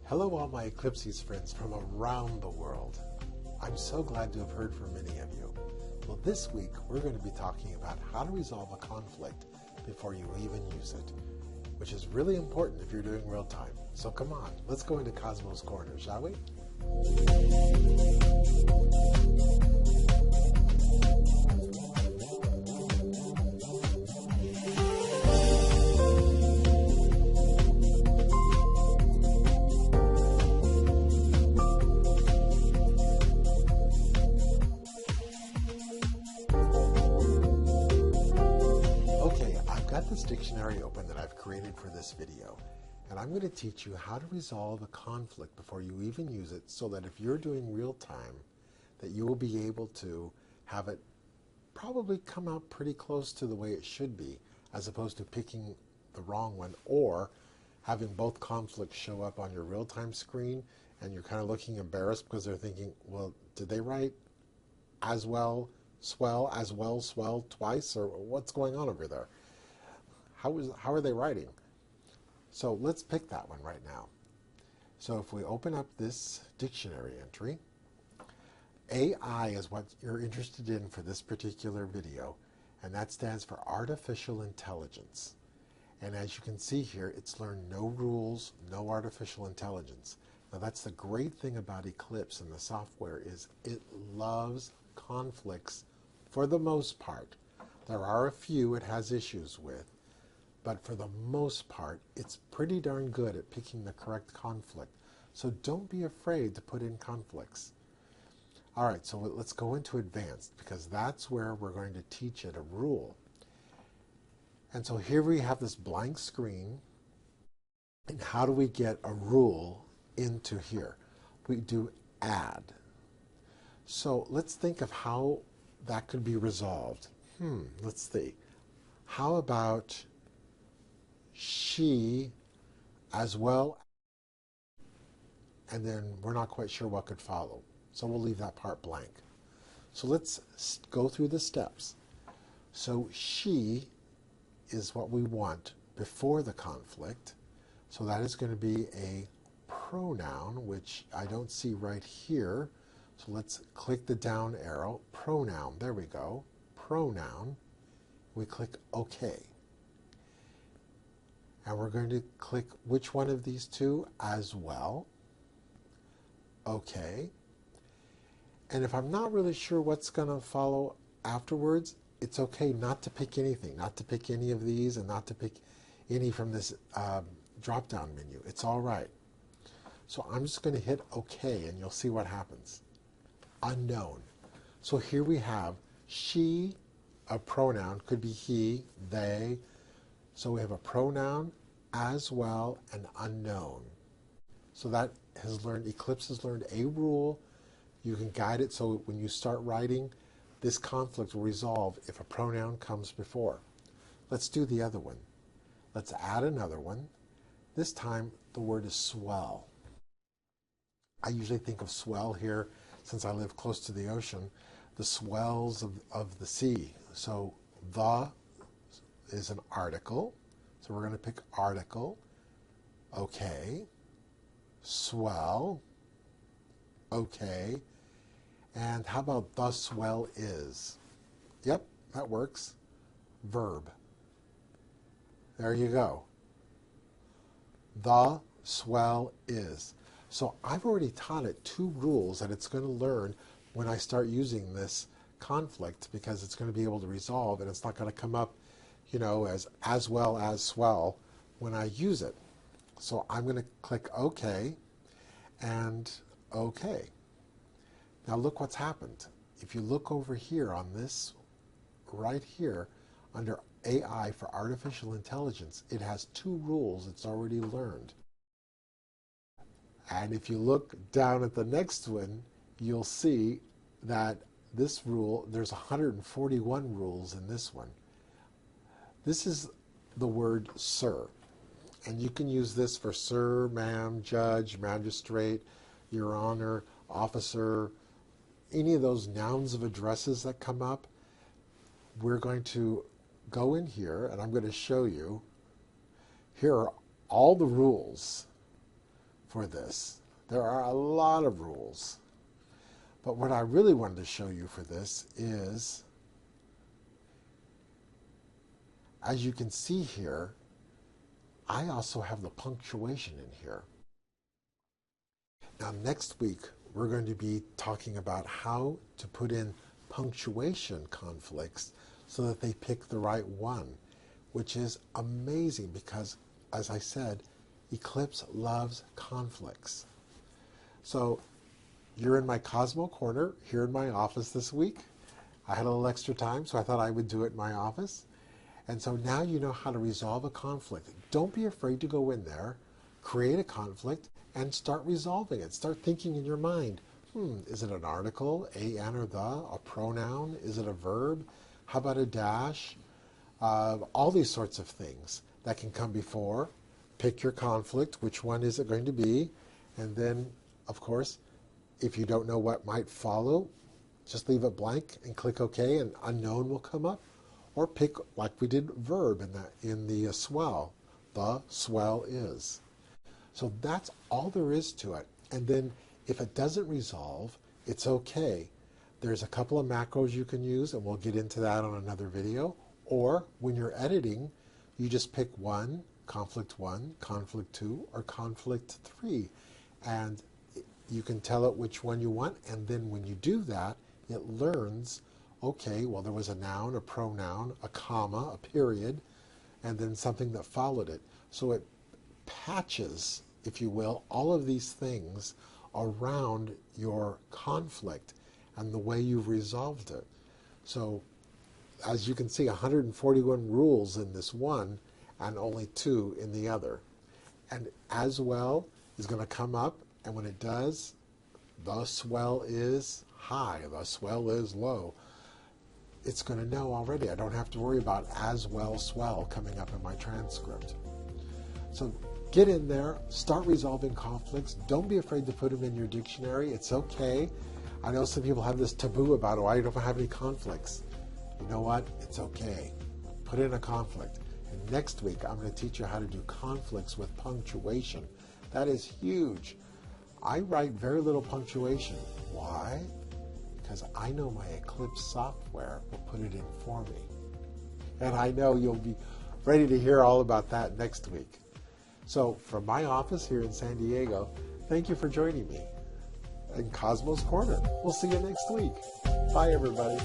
Hello all my Eclipses friends from around the world. I'm so glad to have heard from many of you. Well, this week we're going to be talking about how to resolve a conflict before you even use it, which is really important if you're doing real time. So come on, let's go into Cosmos Corner, shall we? This dictionary open that I've created for this video, and I'm going to teach you how to resolve a conflict before you even use it, so that if you're doing real time, that you will be able to have it probably come out pretty close to the way it should be, as opposed to picking the wrong one or having both conflicts show up on your real-time screen and you're kind of looking embarrassed because they're thinking, well, did they write as well, swell, as well, swell twice, or what's going on over there? How are they writing? So let's pick that one right now. So if we open up this dictionary entry, AI is what you're interested in for this particular video, and that stands for artificial intelligence. And as you can see here, it's learned no rules, no artificial intelligence. Now that's the great thing about Eclipse and the software, is it loves conflicts for the most part. There are a few it has issues with, but for the most part, it's pretty darn good at picking the correct conflict. So don't be afraid to put in conflicts. All right, so let's go into advanced, because that's where we're going to teach it a rule. And so here we have this blank screen. And how do we get a rule into here? We do add. So let's think of how that could be resolved. Let's see. How about she as well, and then we're not quite sure what could follow, so we'll leave that part blank. So let's go through the steps. So she is what we want before the conflict, so that is going to be a pronoun, which I don't see right here. So let's click the down arrow, pronoun, there we go, pronoun. We click OK. And we're going to click which one of these two? As well. Okay. And if I'm not really sure what's going to follow afterwards, it's okay not to pick anything, not to pick any of these, and not to pick any from this drop-down menu. It's all right. So I'm just going to hit OK, and you'll see what happens. Unknown. So here we have she, a pronoun, could be he, they. So we have a pronoun, as well, and unknown. So that has learned, Eclipse has learned a rule. You can guide it so when you start writing, this conflict will resolve if a pronoun comes before. Let's do the other one. Let's add another one. This time the word is swell. I usually think of swell here, since I live close to the ocean, the swells of the sea. So the is an article, so we're going to pick article. Okay. Swell. Okay. And how about the swell is? Yep, that works. Verb. There you go. The swell is. So I've already taught it two rules that it's going to learn when I start using this conflict, because it's going to be able to resolve, and it's not going to come up, you know, as well as swell when I use it. So I'm going to click OK and OK. Now look what's happened. If you look over here on this right here under AI for artificial intelligence, it has two rules it's already learned. And if you look down at the next one, you'll see that this rule, there's 141 rules in this one. This is the word sir, and you can use this for sir, ma'am, judge, magistrate, your honor, officer, any of those nouns of addresses that come up. We're going to go in here, and I'm going to show you. Here are all the rules for this. There are a lot of rules. But what I really wanted to show you for this is, as you can see here, I also have the punctuation in here. Now next week, we're going to be talking about how to put in punctuation conflicts so that they pick the right one, which is amazing because, as I said, Eclipse loves conflicts. So you're in my Cosmo Corner here in my office this week. I had a little extra time, so I thought I would do it in my office. And so now you know how to resolve a conflict. Don't be afraid to go in there, create a conflict, and start resolving it. Start thinking in your mind, is it an article, a, an, or the, a pronoun? Is it a verb? How about a dash? All these sorts of things that can come before. Pick your conflict. Which one is it going to be? And then, of course, if you don't know what might follow, just leave it blank and click OK, and unknown will come up. Or pick, like we did, verb in the swell. The swell is. So that's all there is to it. And then if it doesn't resolve, it's okay. There's a couple of macros you can use, and we'll get into that on another video. Or when you're editing, you just pick one, conflict 2, or conflict 3. And you can tell it which one you want. And then when you do that, it learns, okay, well, there was a noun, a pronoun, a comma, a period, and then something that followed it. So it patches, if you will, all of these things around your conflict and the way you've resolved it. So as you can see, 141 rules in this one and only 2 in the other. And as well is going to come up, and when it does, the swell is high, the swell is low. It's going to know already. I don't have to worry about as well swell coming up in my transcript. So get in there, start resolving conflicts. Don't be afraid to put them in your dictionary. It's okay. I know some people have this taboo about, oh, I don't have any conflicts. You know what? It's okay. Put in a conflict. And next week, I'm going to teach you how to do conflicts with punctuation. That is huge. I write very little punctuation. Why? Because I know my Eclipse software will put it in for me. And I know you'll be ready to hear all about that next week. So from my office here in San Diego, thank you for joining me in Cosmo's Corner. We'll see you next week. Bye, everybody.